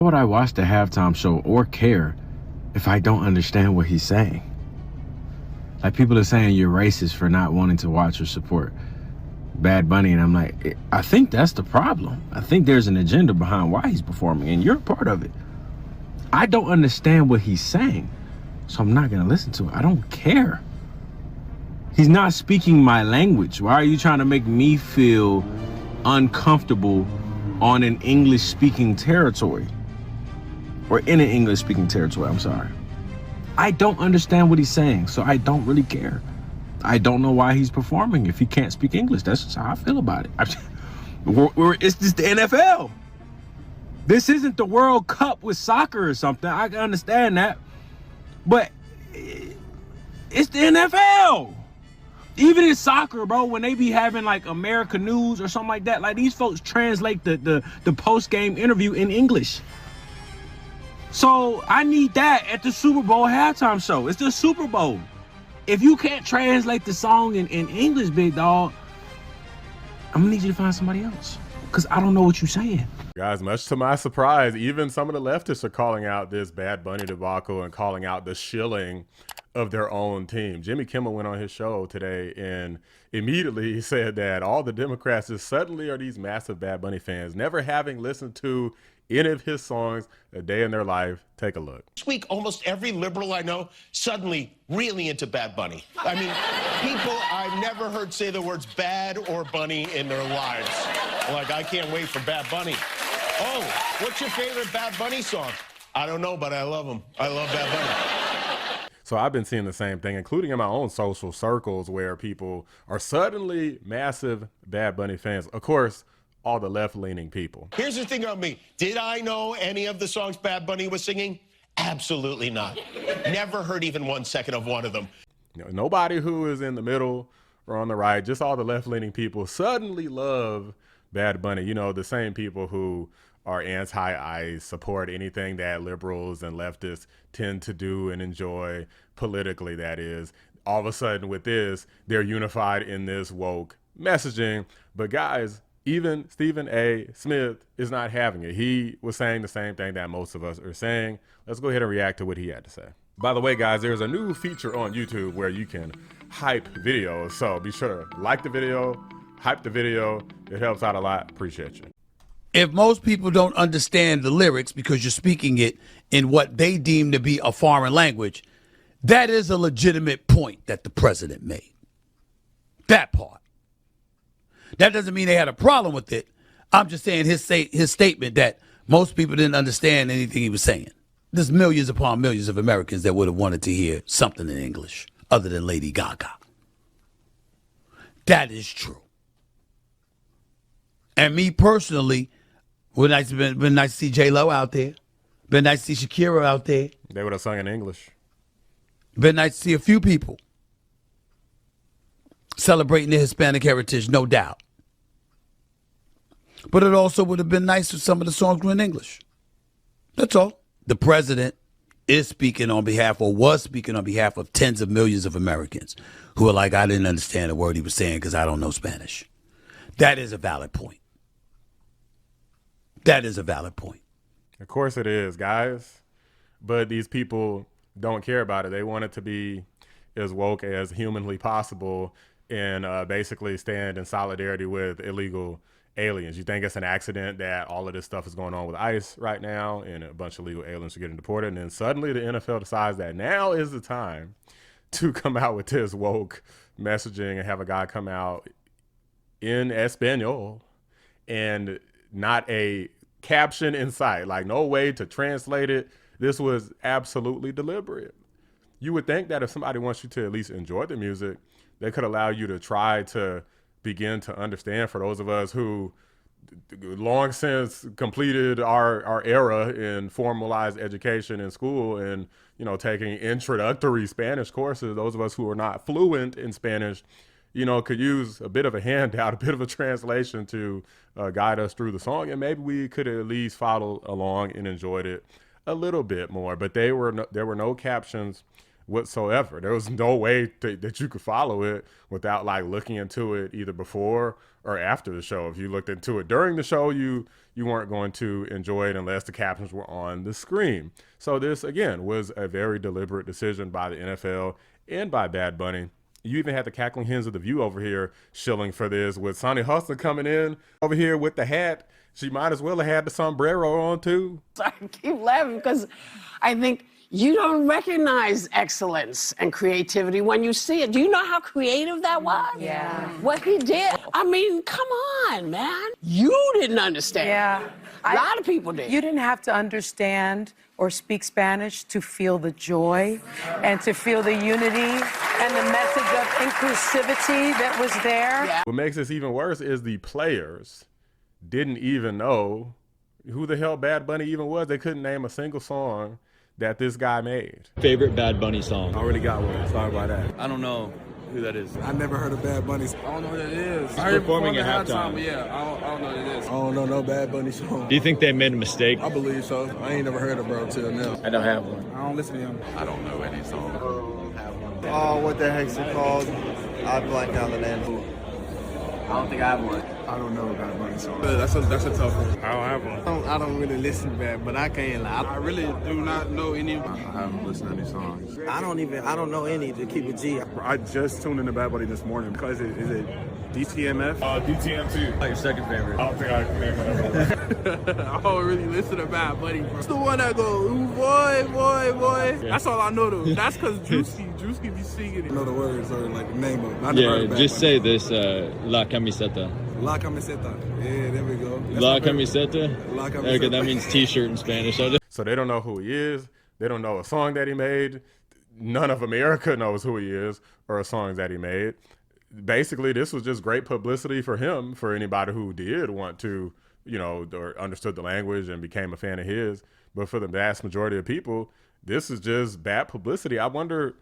Why would I watch the halftime show or care if I don't understand what he's saying? Like, people are saying you're racist for not wanting to watch or support Bad Bunny, and I'm like, I think that's the problem. I think there's an agenda behind why he's performing, and you're a part of it. I don't understand what he's saying, so I'm not gonna listen to it. I don't care. He's not speaking my language. Why are you trying to make me feel uncomfortable on an English-speaking territory? Or in an English-speaking territory, I'm sorry. I don't understand what he's saying, so I don't really care. I don't know why he's performing if he can't speak English. That's just how I feel about it. It's just the NFL. This isn't the World Cup with soccer or something. I can understand that. But it's the NFL. Even in soccer, bro, when they be having like America News or something like that, like these folks translate the post-game interview in English. So I need that at the Super Bowl halftime show. It's the Super Bowl. If you can't translate the song in English, big dog, I'm gonna need you to find somebody else, because I don't know what you're saying. Guys, much to my surprise, even some of the leftists are calling out this Bad Bunny debacle and calling out the shilling of their own team. Jimmy Kimmel went on his show today and immediately said that all the Democrats just suddenly are these massive Bad Bunny fans, never having listened to any of his songs a day in their life. Take a look. This week, almost every liberal I know suddenly really into Bad Bunny. I mean, people I've never heard say the words bad or bunny in their lives. Like, I can't wait for Bad Bunny. Oh, what's your favorite Bad Bunny song? I don't know, but I love him. I love Bad Bunny. So I've been seeing the same thing, including in my own social circles, where people are suddenly massive Bad Bunny fans. Of course, all the left-leaning people. Here's the thing on me. Did I know any of the songs Bad Bunny was singing? Absolutely not. Never heard even 1 second of one of them. You know, nobody who is in the middle or on the right, just all the left-leaning people suddenly love Bad Bunny. You know, the same people who are anti-ICE, support anything that liberals and leftists tend to do and enjoy politically, that is. All of a sudden with this, they're unified in this woke messaging. But guys, even Stephen A. Smith is not having it. He was saying the same thing that most of us are saying. Let's go ahead and react to what he had to say. By the way, guys, there's a new feature on YouTube where you can hype videos. So be sure to like the video, hype the video. It helps out a lot. Appreciate you. If most people don't understand the lyrics because you're speaking it in what they deem to be a foreign language, that is a legitimate point that the president made. That part. That doesn't mean they had a problem with it. I'm just saying his statement that most people didn't understand anything he was saying. There's millions upon millions of Americans that would have wanted to hear something in English other than Lady Gaga. That is true. And me personally, been nice to see J-Lo out there. Been nice to see Shakira out there. They would have sung in English. Been nice to see a few people celebrating their Hispanic heritage, no doubt. But it also would have been nice if some of the songs were in English. That's all. The president is speaking on behalf, or was speaking on behalf of tens of millions of Americans who are like, I didn't understand a word he was saying because I don't know Spanish. That is a valid point. That is a valid point. Of course it is, guys. But these people don't care about it. They want it to be as woke as humanly possible and basically stand in solidarity with illegal aliens. You think it's an accident that all of this stuff is going on with ICE right now and a bunch of illegal aliens are getting deported, and then suddenly the NFL decides that now is the time to come out with this woke messaging and have a guy come out in Espanol and not a caption in sight, like no way to translate it. This was absolutely deliberate. You would think that if somebody wants you to at least enjoy the music, they could allow you to try to begin to understand. For those of us who long since completed our era in formalized education in school and, you know, taking introductory Spanish courses, those of us who are not fluent in Spanish, you know, could use a bit of a handout, a bit of a translation to guide us through the song. And maybe we could at least follow along and enjoyed it a little bit more. But there were no captions whatsoever. There was no way that you could follow it without like looking into it either before or after the show. If you looked into it during the show, you weren't going to enjoy it unless the captions were on the screen. So this, again, was a very deliberate decision by the NFL and by Bad Bunny. You even had the cackling hens of The View over here shilling for this, with Sonny Hustler coming in over here with the hat. She might as well have had the sombrero on too. I keep laughing because I think you don't recognize excellence and creativity when you see it. Do you know how creative that was? Yeah. What he did. I mean, come on, man. You didn't understand. Yeah. A lot of people did. You didn't have to understand or speak Spanish to feel the joy and to feel the unity and the message of inclusivity that was there. Yeah. What makes this even worse is the players didn't even know who the hell Bad Bunny even was. They couldn't name a single song that this guy made. Favorite Bad Bunny song? I already got one. Sorry about that. I don't know who that is. I never heard of Bad Bunny. I don't know what it is. I heard performing at halftime. But yeah, I don't know what it is. I don't know no Bad Bunny song. Do you think they made a mistake? I believe so. I ain't never heard of bro till now. I don't have one. I don't listen to him. I don't know any song. Oh, what the heck's it called? I blank on the name. I don't think I have one. I don't know Bad Bunny song. That's a tough one. I don't have one. I don't really listen to that, but I can't lie. I really do not know any. I haven't listened to any songs. I don't know any to keep it G. I just tuned into Bad Bunny this morning because is it DTMF? DTM2. Your second favorite? I don't think I can name it. I don't really listen to Bad Bunny, bro. It's the one that goes, ooh, boy, boy, boy. Yeah. That's all I know, though. That's because Drewski be singing it. I know the words or like the name of it. I never heard of Bad just Bunny. say this, La Camiseta. La Camiseta. Yeah, there we go. That's La my favorite. Camiseta? La Camiseta. Okay, that means t-shirt in Spanish. So they don't know who he is. They don't know a song that he made. None of America knows who he is or a song that he made. Basically, this was just great publicity for him, for anybody who did want to, or understood the language and became a fan of his. But for the vast majority of people, this is just bad publicity. I wonder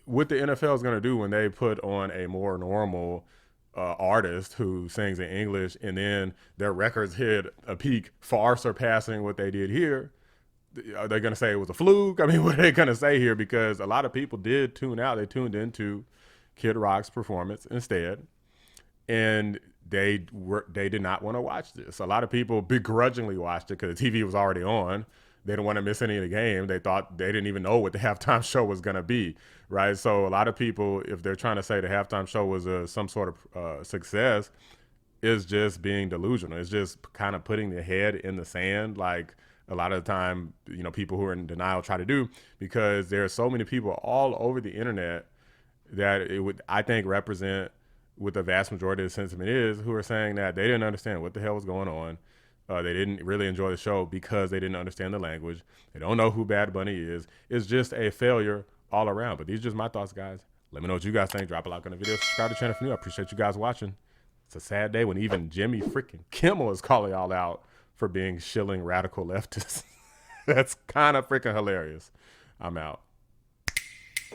what the NFL is going to do when they put on a more normal artist who sings in English, and then their records hit a peak far surpassing what they did here. Are they going to say it was a fluke? I mean, what are they going to say here? Because a lot of people did tune out. They tuned into Kid Rock's performance instead, and they did not want to watch this. A lot of people begrudgingly watched it because the TV was already on. They didn't want to miss any of the game. They thought they didn't even know what the halftime show was going to be, right? So a lot of people, if they're trying to say the halftime show was some sort of success, is just being delusional. It's just kind of putting their head in the sand, like a lot of the time, people who are in denial try to do, because there are so many people all over the internet that it would, I think, represent what the vast majority of the sentiment is, who are saying that they didn't understand what the hell was going on. They didn't really enjoy the show because they didn't understand the language. They don't know who Bad Bunny is. It's just a failure all around. But these are just my thoughts, guys. Let me know what you guys think. Drop a like on the video. Subscribe to the channel if you're new. I appreciate you guys watching. It's a sad day when even Jimmy freaking Kimmel is calling y'all out for being shilling radical leftists. That's kind of freaking hilarious. I'm out.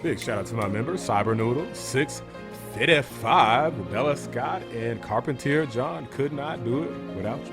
Big shout out to my members, Cyber Noodle, 655, Bella Scott, and Carpentier John. Could not do it without you.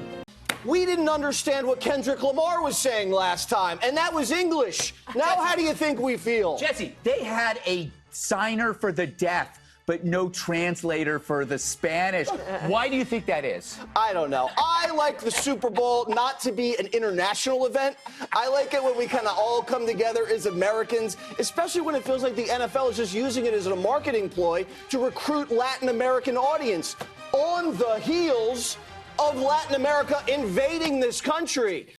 We didn't understand what Kendrick Lamar was saying last time, and that was English. Now how do you think we feel? Jesse, they had a signer for the deaf, but no translator for the Spanish. Why do you think that is? I don't know. I like the Super Bowl not to be an international event. I like it when we kind of all come together as Americans, especially when it feels like the NFL is just using it as a marketing ploy to recruit Latin American audience on the heels of Latin America invading this country.